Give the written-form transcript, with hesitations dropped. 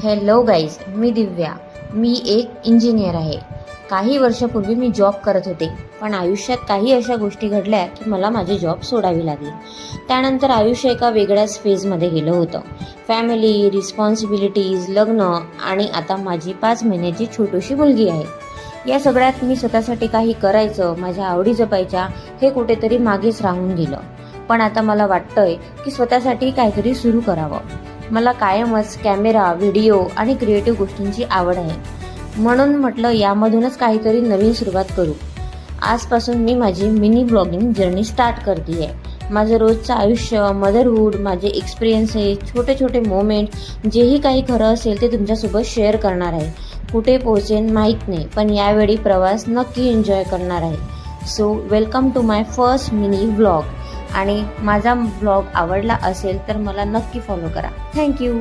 Hello guys, मी दिव्या. मी एक engineer आहे. काही वर्षापूर्वी मी जॉब करत होते, पण आयुष्यात काही अशा गोष्टी घडल्या की मला माझे जॉब सोडावी लागली. त्यानंतर आयुष्य एका वेगळ्याच फेजमध्ये गेलं होतं. फॅमिली, रिस्पॉन्सिबिलिटीज, लग्न आणि आता माझी 5 महिन्याची छोटीशी मुलगी आहे. या सगळ्यात मी स्वतःसाठी काही करायचं, माझ्या आवडी जपायच्या, हे कुठेतरी मागेच राहून गेलं. पण आता मला वाटतंय की स्वतःसाठी काहीतरी सुरू करावं. मला कायमच कॅमेरा, व्हिडिओ आणि क्रिएटिव्ह गोष्टींची आवड आहे. म्हणून म्हटलं यामधूनच काहीतरी नवीन सुरुवात करू. आजपासून मी माझी मिनी ब्लॉगिंग जर्नी स्टार्ट करते आहे. माझं रोजचं आयुष्य, मदरहूड, माझे एक्सपिरियन्सेस, छोटे छोटे मोमेंट, जेही काही खरं असेल ते तुमच्यासोबत शेअर करणार आहे. कुठे पोहोचेन माहीत नाही, पण यावेळी प्रवास नक्की एन्जॉय करणार आहे. So welcome to my first mini blog. आणि माझा ब्लॉग आवडला असेल तर मला नक्की फॉलो करा. थँक्यू.